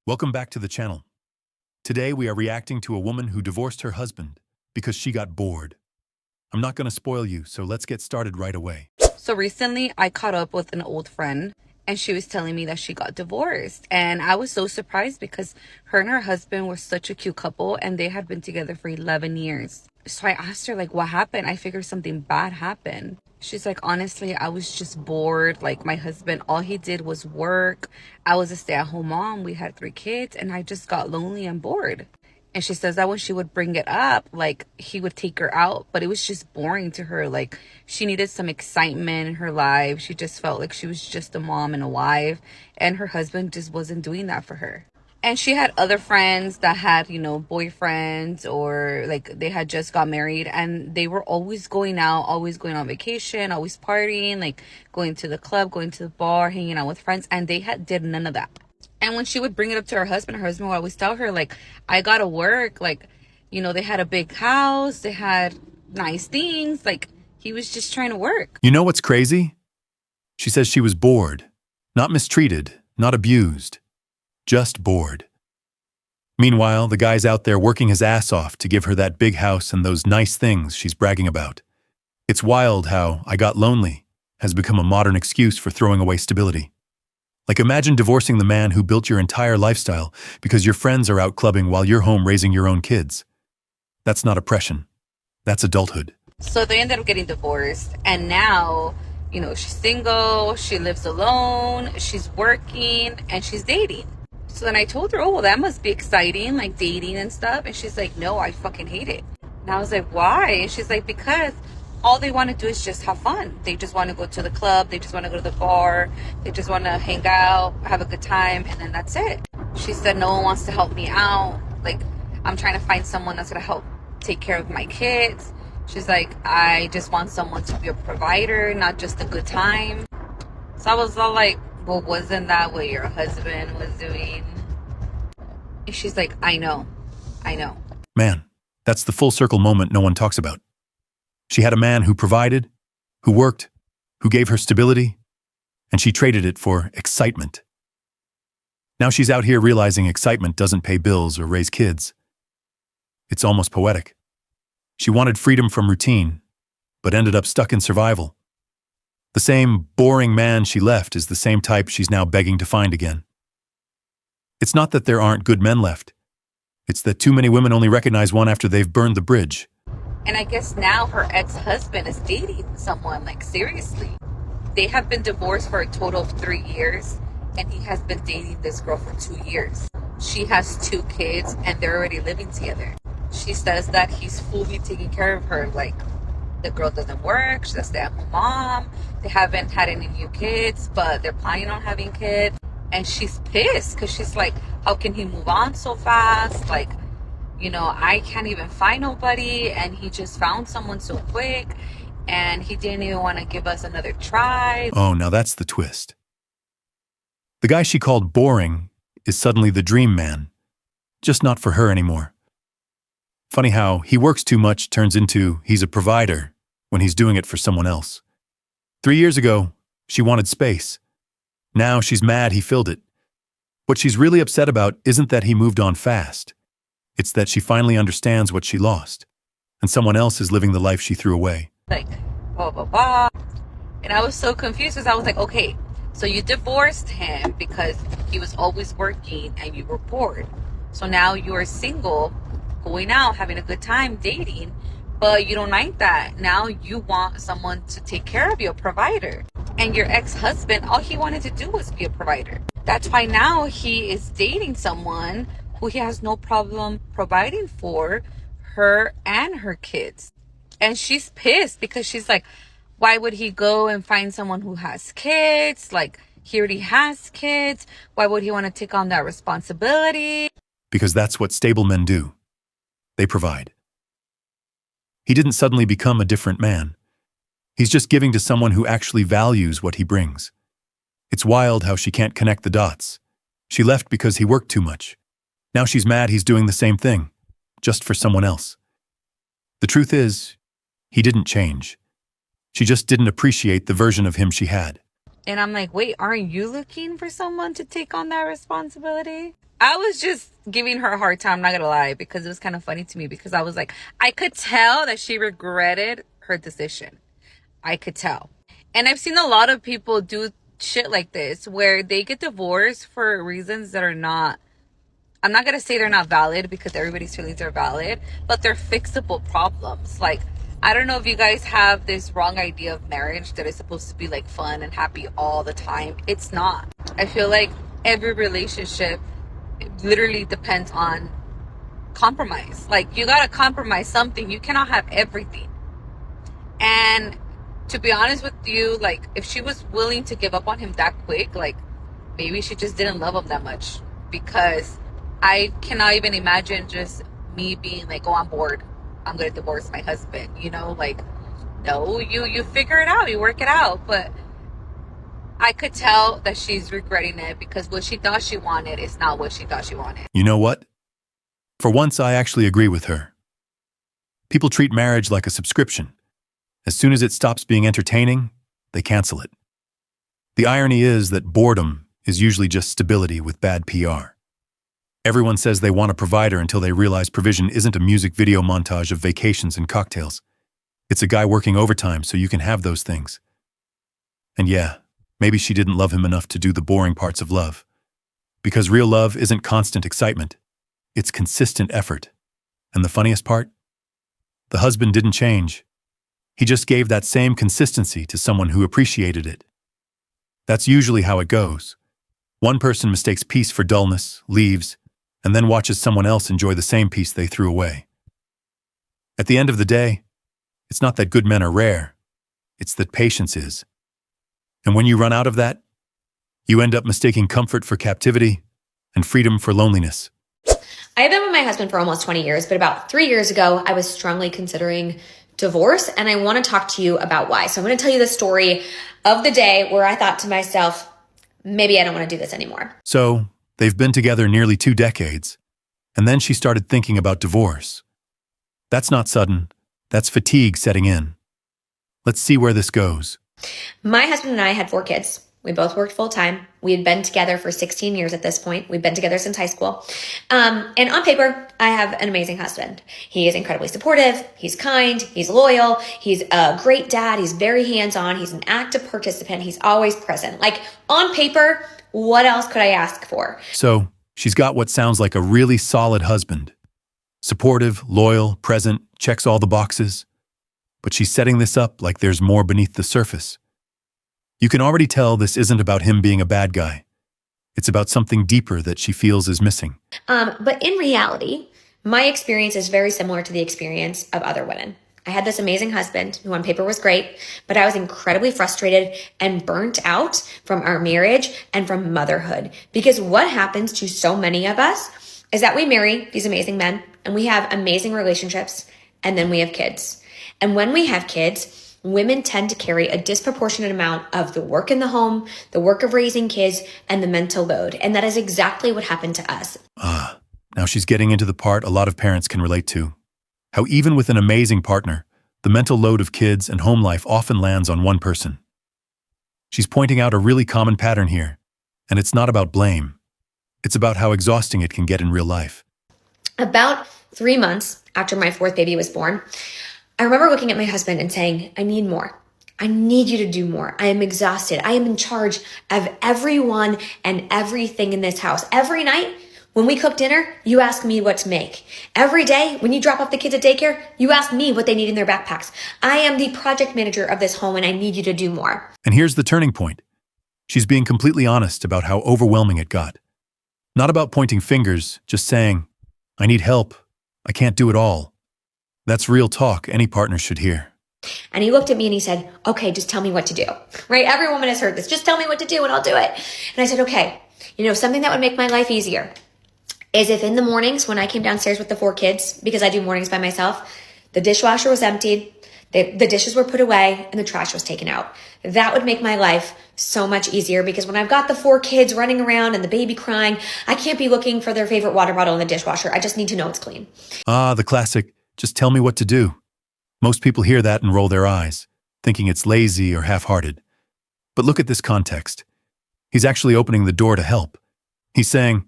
Welcome back to the channel. Today we are reacting to a woman who divorced her husband because she got bored. I'm not going to spoil you, so let's get started right away. So recently I caught up with an old friend and she was telling me that she got divorced. And I was so surprised because her and her husband were such a cute couple and they had been together for 11 years. So I asked her, like, what happened? I figured something bad happened. She's like, honestly, I was just bored. Like, my husband, all he did was work. I was a stay-at-home mom. We had 3 kids and I just got lonely and bored. And she says that when she would bring it up, like, he would take her out, but it was just boring to her. Like, she needed some excitement in her life. She just felt like she was just a mom and a wife, and her husband just wasn't doing that for her. And she had other friends that had, boyfriends, or like they had just got married and they were always going out, always going on vacation, always partying, like going to the club, going to the bar, hanging out with friends. And they did none of that. And when she would bring it up to her husband would always tell her, like, I gotta work. Like, they had a big house, they had nice things. Like, he was just trying to work. You know what's crazy? She says she was bored, not mistreated, not abused, just bored. Meanwhile, the guy's out there working his ass off to give her that big house and those nice things she's bragging about. It's wild how "I got lonely" has become a modern excuse for throwing away stability. Like, imagine divorcing the man who built your entire lifestyle because your friends are out clubbing while you're home raising your own kids. That's not oppression. That's adulthood. So they ended up getting divorced, and now, she's single, she lives alone, she's working, and she's dating. So then I told her, oh, well, that must be exciting, like dating and stuff. And she's like, no, I fucking hate it. And I was like, why? And she's like, because all they want to do is just have fun. They just want to go to the club. They just want to go to the bar. They just want to hang out, have a good time. And then that's it. She said, no one wants to help me out. Like, I'm trying to find someone that's going to help take care of my kids. She's like, I just want someone to be a provider, not just a good time. So I was all like, well, wasn't that what your husband was doing? And she's like, I know. Man, that's the full circle moment no one talks about. She had a man who provided, who worked, who gave her stability, and she traded it for excitement. Now she's out here realizing excitement doesn't pay bills or raise kids. It's almost poetic. She wanted freedom from routine, but ended up stuck in survival. The same boring man she left is the same type she's now begging to find again. It's not that there aren't good men left. It's that too many women only recognize one after they've burned the bridge. And I guess now her ex-husband is dating someone, like, seriously. They have been divorced for a total of 3 years, and he has been dating this girl for 2 years. She has 2 kids, and they're already living together. She says that he's fully taking care of her. Like, the girl doesn't work, she's a stay-at-home mom. They haven't had any new kids, but they're planning on having kids. And she's pissed because she's like, how can he move on so fast? Like, I can't even find nobody, and he just found someone so quick, and he didn't even want to give us another try. Oh, now that's the twist. The guy she called boring is suddenly the dream man, just not for her anymore. Funny how he works too much turns into he's a provider when he's doing it for someone else. 3 years ago, she wanted space. Now she's mad he filled it. What she's really upset about isn't that he moved on fast. It's that she finally understands what she lost, and someone else is living the life she threw away. Like, blah, blah, blah. And I was so confused because I was like, okay, so you divorced him because he was always working and you were bored. So now you're single, going out, having a good time, dating, but you don't like that. Now you want someone to take care of you, a provider. And your ex-husband, all he wanted to do was be a provider. That's why now he is dating someone who he has no problem providing for her and her kids. And she's pissed because she's like, why would he go and find someone who has kids? Like, he already has kids. Why would he want to take on that responsibility? Because that's what stable men do. They provide. He didn't suddenly become a different man. He's just giving to someone who actually values what he brings. It's wild how she can't connect the dots. She left because he worked too much. Now she's mad he's doing the same thing, just for someone else. The truth is, he didn't change. She just didn't appreciate the version of him she had. And I'm like, wait, aren't you looking for someone to take on that responsibility? I was just giving her a hard time, not gonna lie, because it was kind of funny to me because I was like, I could tell that she regretted her decision. I could tell. And I've seen a lot of people do shit like this where they get divorced for reasons that are not, I'm not gonna say they're not valid because everybody's feelings are valid, but they're fixable problems. Like, I don't know if you guys have this wrong idea of marriage that is supposed to be like fun and happy all the time. It's not. I feel like every relationship literally depends on compromise. Like, you gotta compromise something. You cannot have everything. And to be honest with you, like, if she was willing to give up on him that quick, like, maybe she just didn't love him that much. Because I cannot even imagine just me being like, oh, I'm bored, I'm gonna divorce my husband, you know? Like, no, you figure it out, you work it out. But I could tell that she's regretting it because what she thought she wanted is not what she thought she wanted. You know what? For once, I actually agree with her. People treat marriage like a subscription. As soon as it stops being entertaining, they cancel it. The irony is that boredom is usually just stability with bad PR. Everyone says they want a provider until they realize provision isn't a music video montage of vacations and cocktails. It's a guy working overtime so you can have those things. And yeah, maybe she didn't love him enough to do the boring parts of love. Because real love isn't constant excitement. It's consistent effort. And the funniest part? The husband didn't change. He just gave that same consistency to someone who appreciated it. That's usually how it goes. One person mistakes peace for dullness, leaves, and then watches someone else enjoy the same peace they threw away. At the end of the day, it's not that good men are rare. It's that patience is. And when you run out of that, you end up mistaking comfort for captivity and freedom for loneliness. I have been with my husband for almost 20 years, but about 3 years ago, I was strongly considering divorce, and I want to talk to you about why. So I'm going to tell you the story of the day where I thought to myself, maybe I don't want to do this anymore. So, they've been together nearly 2 decades, and then she started thinking about divorce. That's not sudden. That's fatigue setting in. Let's see where this goes. My husband and I had 4 kids. We both worked full time. We had been together for 16 years at this point. We've been together since high school. And on paper, I have an amazing husband. He is incredibly supportive. He's kind. He's loyal. He's a great dad. He's very hands-on. He's an active participant. He's always present. Like, on paper, what else could I ask for? So, she's got what sounds like a really solid husband. Supportive, loyal, present, checks all the boxes. But she's setting this up like there's more beneath the surface. You can already tell this isn't about him being a bad guy. It's about something deeper that she feels is missing. But in reality, my experience is very similar to the experience of other women. I had this amazing husband who on paper was great, but I was incredibly frustrated and burnt out from our marriage and from motherhood. Because what happens to so many of us is that we marry these amazing men and we have amazing relationships and then we have kids. And when we have kids, women tend to carry a disproportionate amount of the work in the home, the work of raising kids, and the mental load. And that is exactly what happened to us. Now she's getting into the part a lot of parents can relate to. How even with an amazing partner, the mental load of kids and home life often lands on one person. She's pointing out a really common pattern here, and it's not about blame. It's about how exhausting it can get in real life. About 3 months after my 4th baby was born, I remember looking at my husband and saying, I need more. I need you to do more. I am exhausted. I am in charge of everyone and everything in this house. Every night when we cook dinner, you ask me what to make. Every day when you drop off the kids at daycare, you ask me what they need in their backpacks. I am the project manager of this home and I need you to do more. And here's the turning point. She's being completely honest about how overwhelming it got. Not about pointing fingers, just saying, I need help. I can't do it all. That's real talk any partner should hear. And he looked at me and he said, okay, just tell me what to do, right? Every woman has heard this. Just tell me what to do and I'll do it. And I said, okay, something that would make my life easier is if in the mornings when I came downstairs with the 4 kids, because I do mornings by myself, the dishwasher was emptied, the dishes were put away, and the trash was taken out. That would make my life so much easier because when I've got the 4 kids running around and the baby crying, I can't be looking for their favorite water bottle in the dishwasher. I just need to know it's clean. The classic, just tell me what to do. Most people hear that and roll their eyes, thinking it's lazy or half-hearted. But look at this context. He's actually opening the door to help. He's saying,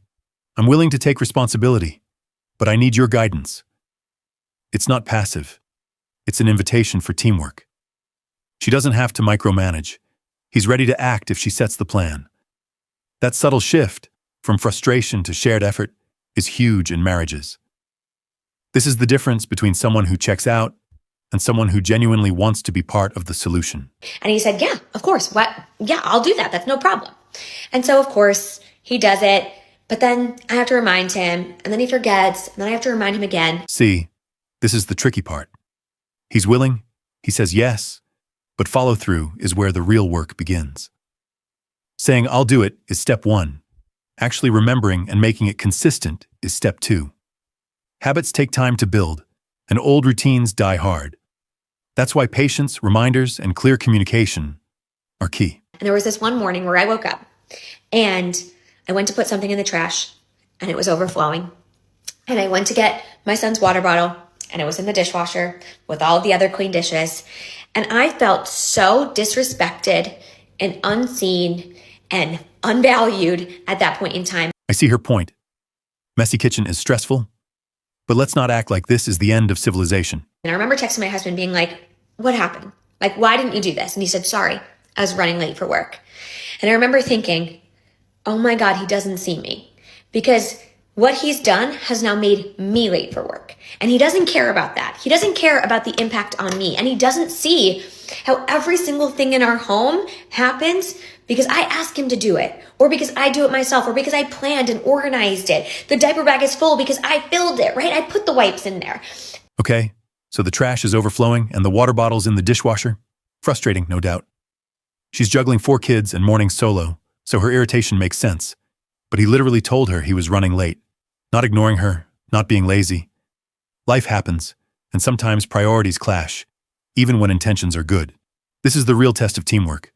I'm willing to take responsibility, but I need your guidance. It's not passive. It's an invitation for teamwork. She doesn't have to micromanage. He's ready to act if she sets the plan. That subtle shift, from frustration to shared effort, is huge in marriages. This is the difference between someone who checks out and someone who genuinely wants to be part of the solution. And he said, yeah, of course. What? Yeah, I'll do that. That's no problem. And so, of course, he does it. But then I have to remind him, and then he forgets, and then I have to remind him again. See, this is the tricky part. He's willing, he says yes, but follow through is where the real work begins. Saying I'll do it is step one. Actually remembering and making it consistent is step two. Habits take time to build, and old routines die hard. That's why patience, reminders, and clear communication are key. And there was this one morning where I woke up, and I went to put something in the trash, and it was overflowing. And I went to get my son's water bottle, and it was in the dishwasher with all the other clean dishes. And I felt so disrespected and unseen and unvalued at that point in time. I see her point. Messy kitchen is stressful, but let's not act like this is the end of civilization. And I remember texting my husband being like, what happened? Like, why didn't you do this? And he said, sorry, I was running late for work. And I remember thinking, oh my God, he doesn't see me, because what he's done has now made me late for work. And he doesn't care about that. He doesn't care about the impact on me. And he doesn't see how every single thing in our home happens because I ask him to do it, or because I do it myself, or because I planned and organized it. The diaper bag is full because I filled it, right? I put the wipes in there. Okay, so the trash is overflowing and the water bottle's in the dishwasher. Frustrating, no doubt. She's juggling 4 kids and morning solo, so her irritation makes sense. But he literally told her he was running late, not ignoring her, not being lazy. Life happens, and sometimes priorities clash, even when intentions are good. This is the real test of teamwork.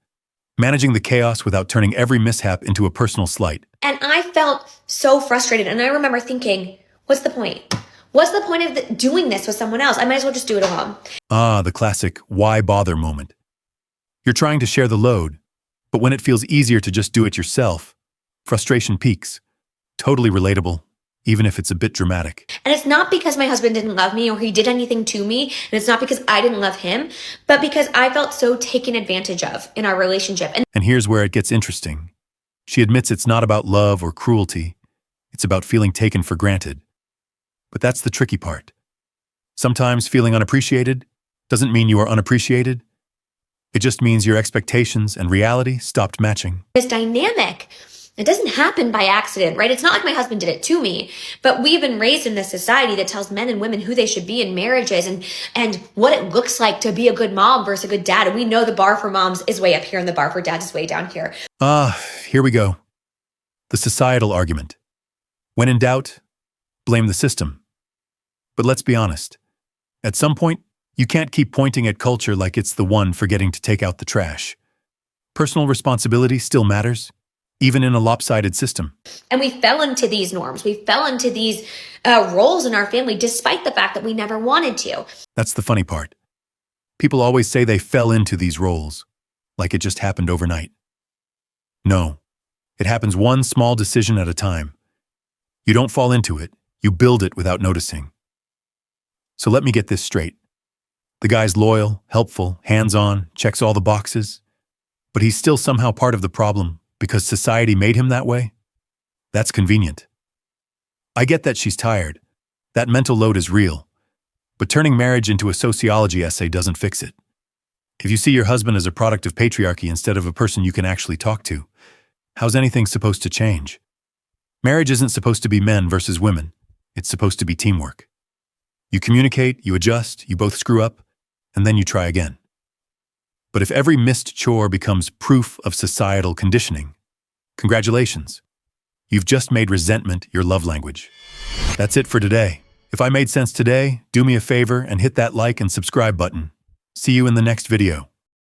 Managing the chaos without turning every mishap into a personal slight. And I felt so frustrated. And I remember thinking, what's the point? What's the point of doing this with someone else? I might as well just do it alone. Ah, the classic why bother moment. You're trying to share the load, but when it feels easier to just do it yourself, frustration peaks. Totally relatable, even if it's a bit dramatic. And it's not because my husband didn't love me or he did anything to me, and it's not because I didn't love him, but because I felt so taken advantage of in our relationship. And here's where it gets interesting. She admits it's not about love or cruelty. It's about feeling taken for granted. But that's the tricky part. Sometimes feeling unappreciated doesn't mean you are unappreciated. It just means your expectations and reality stopped matching. This dynamic, it doesn't happen by accident, right? It's not like my husband did it to me, but we've been raised in this society that tells men and women who they should be in marriages and what it looks like to be a good mom versus a good dad. And we know the bar for moms is way up here and the bar for dads is way down here. Here we go. The societal argument. When in doubt, blame the system. But let's be honest. At some point, you can't keep pointing at culture like it's the one forgetting to take out the trash. Personal responsibility still matters, even in a lopsided system. And we fell into these norms. We fell into these roles in our family, despite the fact that we never wanted to. That's the funny part. People always say they fell into these roles, like it just happened overnight. No, it happens one small decision at a time. You don't fall into it, you build it without noticing. So let me get this straight. The guy's loyal, helpful, hands-on, checks all the boxes, but he's still somehow part of the problem because society made him that way? That's convenient. I get that she's tired. That mental load is real. But turning marriage into a sociology essay doesn't fix it. If you see your husband as a product of patriarchy instead of a person you can actually talk to, how's anything supposed to change? Marriage isn't supposed to be men versus women. It's supposed to be teamwork. You communicate, you adjust, you both screw up, and then you try again. But if every missed chore becomes proof of societal conditioning, congratulations. You've just made resentment your love language. That's it for today. If I made sense today, do me a favor and hit that like and subscribe button. See you in the next video.